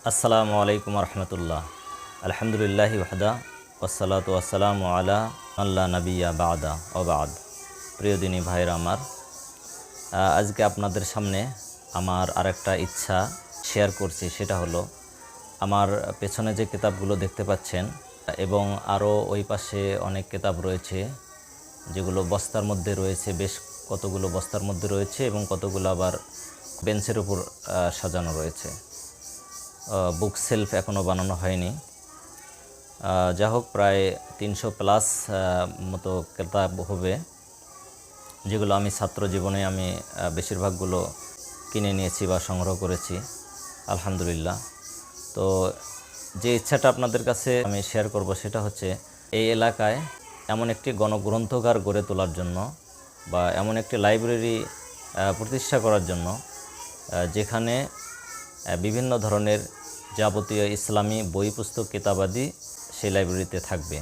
আসসালামু আলাইকুম রহমতুল্লাহ। আলহামদুলিল্লাহি ওয়াহদা ওয়াসসালাতু ওয়াসসালামু আলা আল্লা নবিয়া বাদা ওবাদ। প্রিয় দিনী ভাইরা আমার, আজকে আপনাদের সামনে আমার আরেকটা ইচ্ছা শেয়ার করছি। সেটা হলো, আমার পেছনে যে কিতাবগুলো দেখতে পাচ্ছেন এবং আরও ওই পাশে অনেক কিতাব রয়েছে, যেগুলো বস্তার মধ্যে রয়েছে, বেশ কতগুলো বস্তার মধ্যে রয়েছে এবং কতগুলো আবার বেঞ্চের উপর সাজানো রয়েছে। বুক সেলফ এখনও বানানো হয়নি। যা হোক, প্রায় 300+ মতো কিতাব হবে, যেগুলো আমি ছাত্র জীবনে আমি বেশিরভাগগুলো কিনে নিয়েছি বা সংগ্রহ করেছি আলহামদুলিল্লাহ। তো যে ইচ্ছাটা আপনাদের কাছে আমি শেয়ার করব সেটা হচ্ছে, এই এলাকায় এমন একটি গণগ্রন্থাগার গড়ে তোলার জন্য বা এমন একটি লাইব্রেরি প্রতিষ্ঠা করার জন্য, যেখানে বিভিন্ন ধরনের যাবতীয় ইসলামী বই পুস্তক কিতাবাদি সেই লাইব্রেরিতে থাকবে।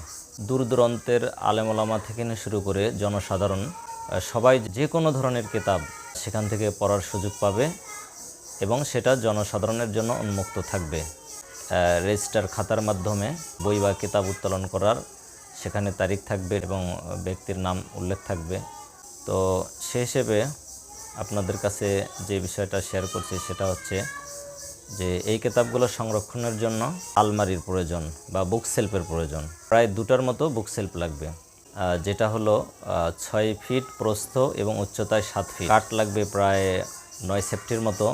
দূর দূরান্তের আলেম ওলামা থেকে শুরু করে জনসাধারণ সবাই যে কোনো ধরনের কিতাব সেখান থেকে পড়ার সুযোগ পাবে এবং সেটা জনসাধারণের জন্য উন্মুক্ত থাকবে। রেজিস্টার খাতার মাধ্যমে বই বা কিতাব উত্তোলন করার সেখানে তারিখ থাকবে এবং ব্যক্তির নাম উল্লেখ থাকবে। তো সে হিসেবে আপনাদের কাছে যে বিষয়টা শেয়ার করছি সেটা হচ্ছে যে, এই কিতাবগুলো সংরক্ষণের জন্য আলমারির প্রয়োজন বা বুক সেলফের প্রয়োজন। প্রায় 2টার মতো বুক সেলফ লাগবে, যেটা হলো 6 ফিট প্রস্থ এবং উচ্চতায় 7 ফিট। কাঠ লাগবে প্রায় 9 সেফটির মতো।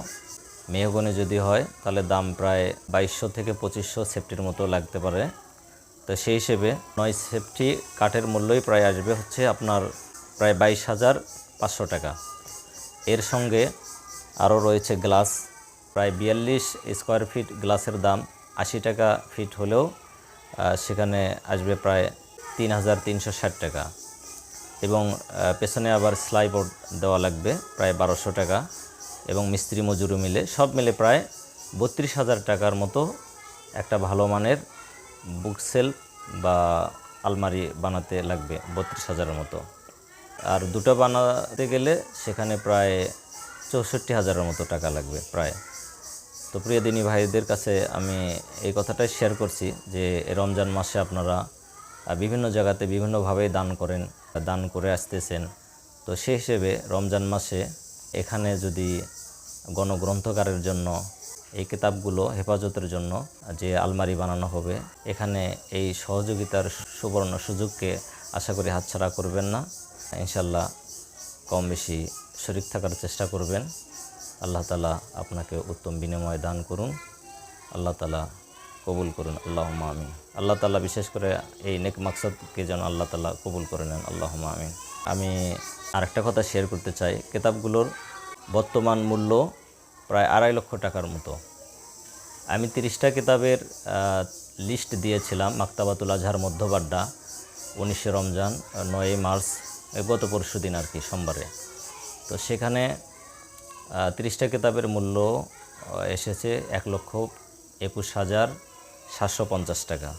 মেহগনি যদি হয় তাহলে দাম প্রায় 2200 থেকে 2500 সেফটির মতো লাগতে পারে। তো সেই হিসেবে 9 সেফটি কাঠের মূল্যই প্রায় আসবে হচ্ছে আপনার প্রায় 22,500 টাকা। এর সঙ্গে আরও রয়েছে গ্লাস, প্রায় 42 স্কোয়ার ফিট গ্লাসের দাম 80 টাকা ফিট হলেও সেখানে আসবে প্রায় 3,360 টাকা। এবং পেছনে আবার স্লাইবোর্ড দেওয়া লাগবে প্রায় 1200 টাকা এবং মিস্ত্রি মজুরি মিলে সব মিলে প্রায় 32,000 টাকার মতো একটা ভালো মানের বুক সেলফ বা আলমারি বানাতে লাগবে, 32,000-এর মতো। আর দুটো বানাতে গেলে সেখানে প্রায় 64,000-এর মতো টাকা লাগবে প্রায়। তো প্রিয় দিনী ভাইদের কাছে আমি এই কথাটাই শেয়ার করছি যে, রমজান মাসে আপনারা বিভিন্ন জায়গাতে বিভিন্নভাবে দান করে আসতেছেন। তো সেই হিসেবে রমজান মাসে এখানে যদি গণগ্রন্থাগারের জন্য এই কিতাবগুলো হেফাজতের জন্য যে আলমারি বানানো হবে, এখানে এই সহযোগিতার সুবর্ণ সুযোগকে আশা করি হাতছাড়া করবেন না। ইনশাল্লাহ কম বেশি শরীক থাকার চেষ্টা করবেন। আল্লাহ তাআলা আপনাকে উত্তম বিনিময় দান করুন, আল্লাহ তাআলা কবুল করুন, আল্লাহুম্মা আমিন। আল্লাহ তাআলা বিশেষ করে এই নেক মাকসাদকে যেন আল্লাহ তাআলা কবুল করে নেন, আল্লাহুম্মা আমিন। আমি আরেকটা কথা শেয়ার করতে চাই। কিতাবগুলোর বর্তমান মূল্য প্রায় 2.5 লক্ষ টাকার মতো। আমি 30টা কিতাবের লিস্ট দিয়েছিলাম মাকতাবাতুল আজহার মধ্যবাড্ডা, 19শে রমজান 9ই মার্চ, গত পরশু দিন আর কি, সোমবারে। তো সেখানে 30টা কিতাবের মূল্য এসেছে 1,21,750 টাকা।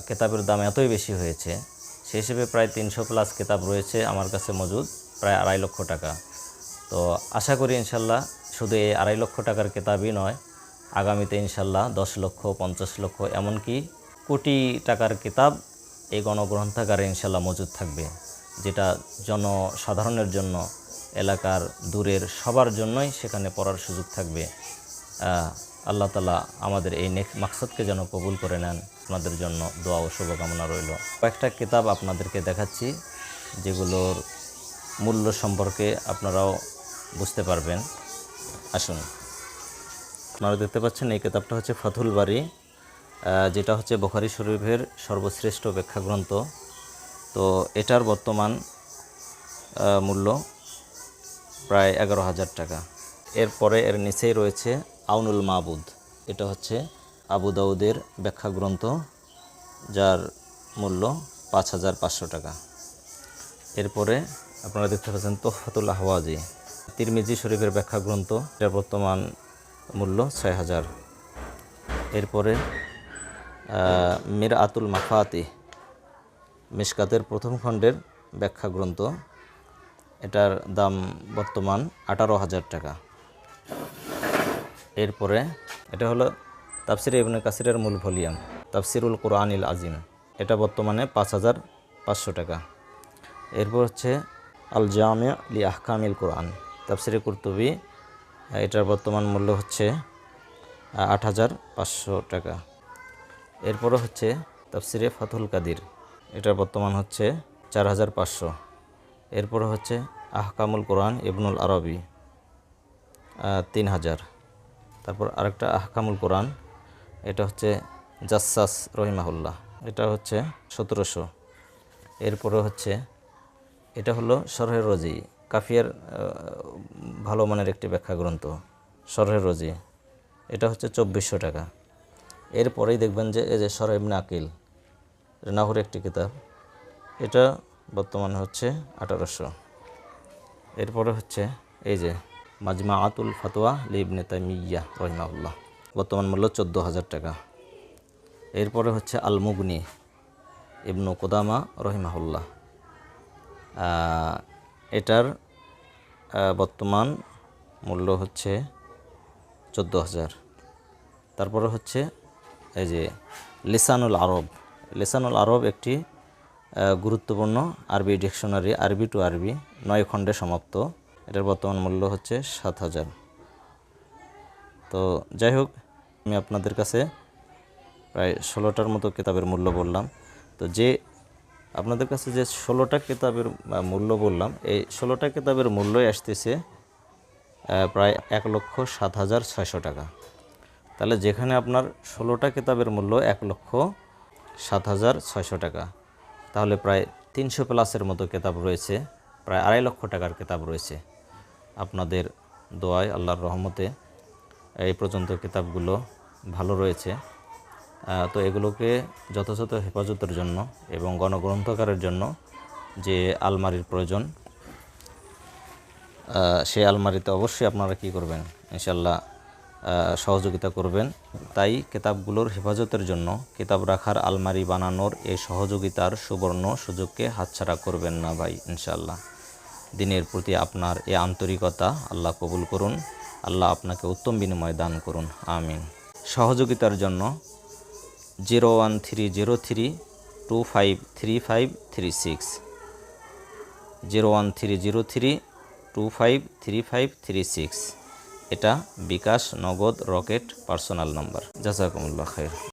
কিতাবের দাম এতই বেশি হয়েছে, সেই হিসেবে প্রায় 300+ কিতাব রয়েছে আমার কাছে মজুদ, প্রায় 2.5 লক্ষ টাকা। তো আশা করি ইনশাল্লাহ শুধু এই 2.5 লক্ষ টাকার কিতাবই নয়, আগামীতে ইনশাল্লাহ 10 লক্ষ, 50 লক্ষ, এমনকি কোটি টাকার কিতাব এই গণগ্রন্থাগারে ইনশাল্লাহ মজুদ থাকবে, যেটা জনসাধারণের জন্য, এলাকার দূরের সবার জন্যই সেখানে পড়ার সুযোগ থাকবে। আল্লাহ তাআলা আমাদের এই নেক মাকসাদকে যেন কবুল করে নেন। আপনাদের জন্য দোয়া ও শুভকামনা রইল। কয়েকটা কিতাব আপনাদেরকে দেখাচ্ছি, যেগুলোর মূল্য সম্পর্কে আপনারাও বুঝতে পারবেন। আসুন, আপনারা দেখতে পাচ্ছেন এই কিতাবটা হচ্ছে ফাথুল বারী, যেটা হচ্ছে বুখারী শরীফের সর্বশ্রেষ্ঠ ব্যাখ্যা গ্রন্থ। তো এটার বর্তমান মূল্য প্রায় 11,000 টাকা। এরপরে এর নিচেই রয়েছে আউনুল মাবুদ, এটা হচ্ছে আবু দাউদের ব্যাখ্যা গ্রন্থ, যার মূল্য 5,500 টাকা। এরপরে আপনারা দেখতে পাচ্ছেন তোহফাতুল আহওয়াজি, তিরমিজি শরীফের ব্যাখ্যা গ্রন্থ, এটার বর্তমান মূল্য 6,000। এরপরে মিরআতুল মাফাতিহ, মিশকাতের প্রথম খণ্ডের ব্যাখ্যা গ্রন্থ, এটার দাম বর্তমান 18,000 টাকা। এরপরে এটা হলো তাফসিরে ইবনে কাসিরের মূল ভলিউম তাফসিরুল কুরআনিল আজিম, এটা বর্তমানে 5,500 টাকা। এরপর হচ্ছে আল জামি' লি আহকামিল কুরআন তাফসিরে কুরতুবি, এটার বর্তমান মূল্য হচ্ছে 8,500 টাকা। এরপরও হচ্ছে তাফসিরে ফাতুল কাদির, এটার বর্তমান হচ্ছে 4,500। এরপর হচ্ছে আহকামুল কোরআন ইবনুল আরবি 3,000। তারপর আরেকটা আহকামুল কোরআন, এটা হচ্ছে জাসাস রহিমাহুল্লাহ, এটা হচ্ছে 1,700। এরপরে হচ্ছে এটা হলো শরহে রজি, কাফিয়ার ভালো মানের একটি ব্যাখ্যা গ্রন্থ শরহে রজি, এটা হচ্ছে 2,400 টাকা। এরপরেই দেখবেন যে এই যে শরহ ইবনে আকিল, নাহুর একটি কিতাব, এটা বর্তমানে হচ্ছে 1,800। এরপরে হচ্ছে এই যে মাজমাআতুল ফাতোয়া লি ইবনে তাইমিyyah রাহিমাহুল্লাহ, বর্তমান মূল্য 14,000 টাকা। এরপরে হচ্ছে আল মুগনি ইবনু কুদামা রহিমাহুল্লাহ, এটার বর্তমান মূল্য হচ্ছে 14,000। তারপরে হচ্ছে এই যে লিসানুল আরব, লিসানুল আরব একটি গুরুত্বপূর্ণ আরবি ডিকশনারি, আরবি টু আরবি 9 খণ্ডে সমাপ্ত, এটার বর্তমান মূল্য হচ্ছে 7,000। তো যাই হোক, আমি আপনাদের কাছে প্রায় 16টার মতো কিতাবের মূল্য বললাম। তো যে আপনাদের কাছে যে 16টা কিতাবের মূল্য বললাম, এই 16টা কিতাবের মূল্যই আসতেছে প্রায় 1,07,600 টাকা। তাহলে যেখানে আপনার 16টা কিতাবের মূল্য 1,07,600 টাকা, তাহলে প্রায় 300 প্লাসের মতো কিতাব রয়েছে, প্রায় 2.5 লক্ষ টাকার কিতাব রয়েছে। আপনাদের দোয়ায় আল্লাহর রহমতে এই পর্যন্ত কিতাবগুলো ভালো রয়েছে। তো এগুলোকে যথাযথ হেফাজতের জন্য এবং গণগ্রন্থকারের জন্য যে আলমারির প্রয়োজন, সেই আলমারিতে অবশ্যই আপনারা কি করবেন, ইনশাল্লাহ সহযোগিতা করবেন। তাই কিতাবগুলোর হেফাজতের জন্য কিতাব রাখার আলমারি বানানোর এই সহযোগিতার সুবর্ণ সুযোগকে হাতছাড়া করবেন না ভাই, ইনশাল্লাহ। দিনের প্রতি আপনার এই আন্তরিকতা আল্লাহ কবুল করুন, আল্লাহ আপনাকে উত্তম বিনিময় দান করুন, আমিন। সহযোগিতার জন্য 01303253536 01303253536, এটা বিকাশ, নগদ, রকেট, পার্সোনাল নাম্বার। জাযাকুমুল্লাহ খাইর।